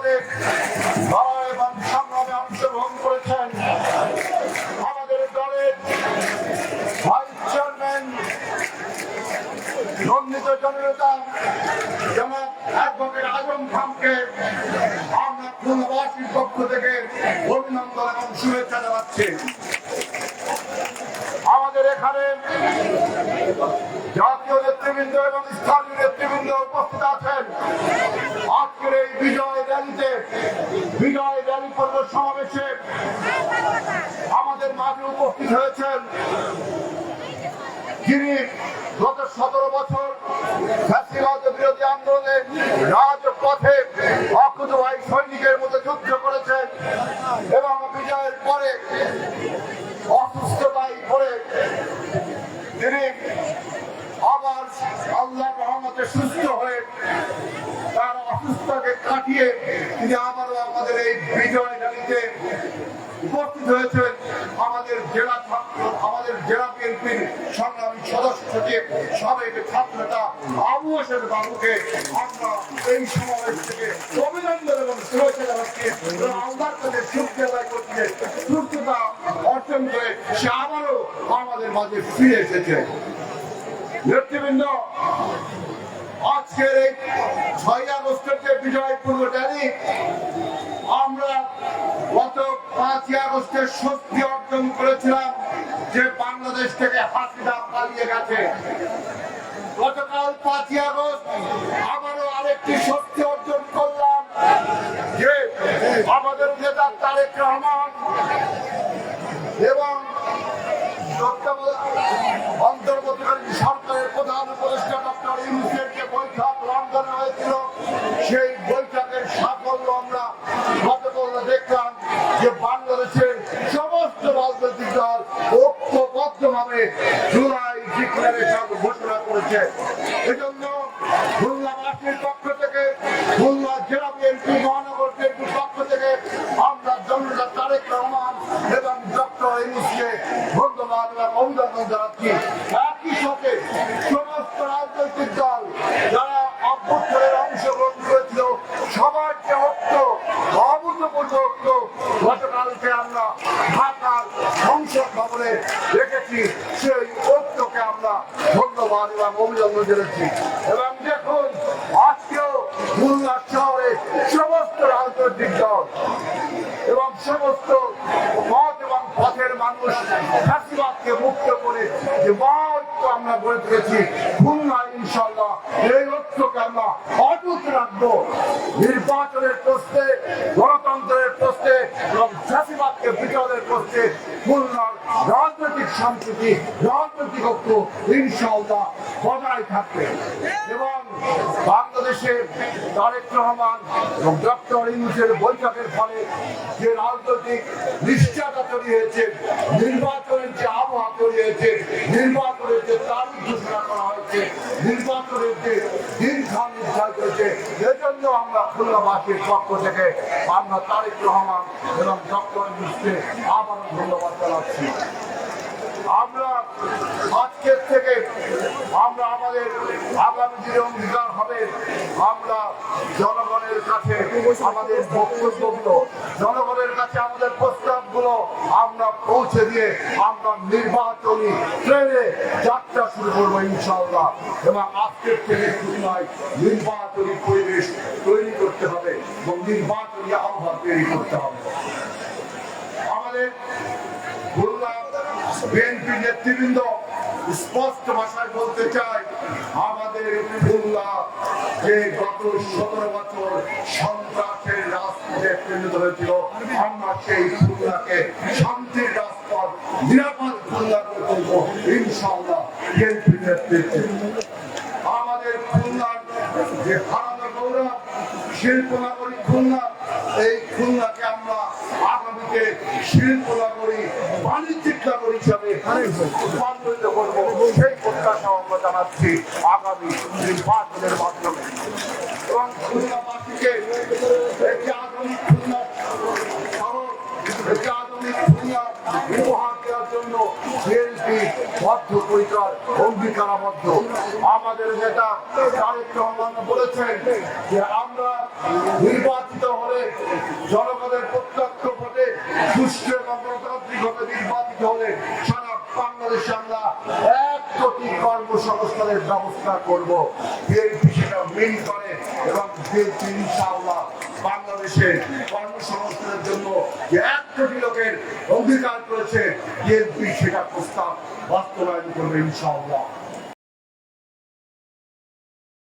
ময়দানে লড়াই এবং সংগ্রামে অংশগ্রহণ করেছেন আমাদের দলের ভাইস চেয়ারম্যান নন্দিত জননেতা জনাব অ্যাডভোকেট আজম খানকে আমরা খুলনাবাসীর পক্ষ থেকে অভিনন্দন এবং শুভেচ্ছা জানাচ্ছি। আমাদের এখানে জাতীয় নেতৃবৃন্দ এবং স্থানীয় নেতৃবৃন্দ উপস্থিত আছেন। আজকের এই বিজয় র্যালি পূর্ব সমাবেশে আমাদের মাঝে উপস্থিত হয়েছেন যিনি গত 17 বছর ফ্যাসিবাদ বিরোধী আন্দোলনে রাজপথে অকুতোভয় সৈনিকের মতো যুদ্ধ করেছেন এবং বিজয়ের পরে অসুস্থতায় পড়ে তিনি আবার আল্লাহর রহমতে সুস্থ হয়ে তার অসুস্থতাকে কাটিয়ে তিনি আবারও আমাদের এই বিজয় র্যালিতে উপস্থিত হয়েছেন। আমাদের জেলা বিএনপির সংগ্রামী সদস্য সচিব সাবেক ছাত্রনেতা আবু হোসেন বাবুকে আমরা এই সমাবেশ থেকে অভিনন্দন এবং শুভেচ্ছা জানাচ্ছি। আল্লাহর কাছে শুকরিয়া আদায় করছে, সুস্থতা অর্জন করে সে আবারও আমাদের মাঝে ফিরে এসেছে। নেতৃবৃন্দ, আজকের এই 6 আগস্টের যে বিজয় পূর্ব র্যালি, আমরা গত 5 আগস্টের স্বস্তি অর্জন করেছিলাম যে বাংলাদেশ থেকে হাসিনা পালিয়ে গেছে। গতকাল 5 আগস্ট আবারও আরেকটি স্বস্তি অর্জন করলাম যে আমাদের নেতা তারেক রহমান এবং অন্তর্বর্তীকালীন সরকারের প্রধান উপদেষ্টা ডক্টর ইউনূসের যে বৈঠক লন্ডনে হয়েছিল, সেই বৈঠকের সাফল্য আমরা গতকাল দেখলাম যে বাংলাদেশের সমস্ত রাজনৈতিক দল ঐক্যবদ্ধভাবে জুলাই ডিক্লারেশন ঘোষণা করেছে। এজন্য খুলনাবাসীর পক্ষ থেকে, খুলনা জেলা বিএনপি মহানগর বিএনপির পক্ষ থেকে আমরা জননেতা তারেক রহমান এবং ডক্টর ইউনূসকে ধন্যবাদ এবং অভিনন্দন জানাচ্ছি। একই সাথে সমস্ত রাজনৈতিক দল যারা অভ্যুত্থানের অংশগ্রহণ করেছিল সবার যে ঐক্য, অভূতপূর্ব ঐক্য গতকালকে আমরা ঢাকার সংসদ ভবনে দেখেছি, সেই ঐক্যকে আমরা ধন্যবাদ এবং অভিনন্দন জানাচ্ছি। এবং দেখুন, আজকেও খুলনা শহরে সমস্ত রাজনৈতিক দল এবং সমস্ত মত এবং পথের মানুষ ফ্যাসিবাদকে মুক্ত করে যে ঐক্য আমরা গড়ে তুলেছি, খুলনা ইনশাআল্লাহ এই ঐক্যকে আমরা অটুট রাখবো। নির্বাচনের প্রশ্নে, গণতন্ত্রের প্রশ্নে এবং ফ্যাসিবাদকে বিজয়ের প্রশ্নে খুলনার রাজনৈতিক সম্প্রীতি, রাজনৈতিক ঐক্য ইনশাআল্লাহ বজায় থাকবে। এবং বাংলাদেশে তারেক রহমান এবং ডক্টর ইউনূসের বৈঠকের ফলে যে রাজনৈতিক নিষ্ঠাটা তৈরি হয়েছে, নির্বাচনের যে আবহাওয়া তৈরি হয়েছে, নির্বাচনের যে তারিখ ঘোষণা করা হয়েছে, নির্বাচনের যে দিনক্ষণ নির্ধারণ করেছে, এজন্য আমরা খুলনাবাসীর পক্ষ থেকে আমরা তারেক রহমান এবং ডক্টর ইউনূসকে আবারও ধন্যবাদ জানাচ্ছি। আমরা আজকের থেকে আমরা আমাদের আগামী দিনে অঙ্গীকার হবে, আমরা জনগণের কাছে আমাদের বক্তব্যগুলো, জনগণের কাছে আমাদের প্রস্তাবগুলো আমরা পৌঁছে দিয়ে আমরা নির্বাচনী ট্রেনে যাত্রা শুরু করবো ইনশাআল্লাহ। এবং আজকের থেকে খুলনায় নির্বাচনী পরিবেশ তৈরি করতে হবে এবং নির্বাচনী আবহাওয়া তৈরি করতে হবে। আমাদের খুলনা বিএনপি নেতৃবৃন্দ স্পষ্ট ভাষায় বলতে চাই, আমাদের খুলনা যে গত 17 বছর সন্ত্রাসের রাজপথে পরিণত হয়েছিল, আমরা সেই খুলনাকে শান্তির রাজপথ, নিরাপদ খুলনা করে তুলব ইনশাআল্লাহ বিএনপি নেতৃত্বে। আমাদের খুলনার যে হারানো গৌরব, শিল্প নগরী খুলনা, এই খুলনাকে আমরা আগামীতে শিল্প নগরী, বাণিজ্যিক নগরী হিসাবে রূপান্তরিত করবো, সেই প্রত্যাশা আমরা জানাচ্ছি আগামী নির্বাচনের মাধ্যমে। এবং খুলনাবাসীকে একটি আধুনিক খুলনা শহর, একটি আধুনিক খুলনা উপহার দেওয়ার জন্য বিএনপি বদ্ধপরিকর, অঙ্গীকারাবদ্ধ। আমাদের নেতা তারেক রহমান বলেছেন যে আমরা আমরা নির্বাচিত হলে জনগণের প্রত্যক্ষ ভোটে সুষ্ঠু এবং গণতান্ত্রিকভাবে নির্বাচিত হলে সারা বাংলাদেশে আমরা 1 কোটি কর্মসংস্থানের ব্যবস্থা করব। বিএনপি সেটা মেন করে এবং বিএনপি ইনশাআল্লাহ বাংলাদেশে কর্মসংস্থানের জন্য যে 1 কোটি লোকের অঙ্গীকার করেছে বিএনপি সেটা প্রস্তাব বাস্তবায়ন করবে ইনশাআল্লাহ।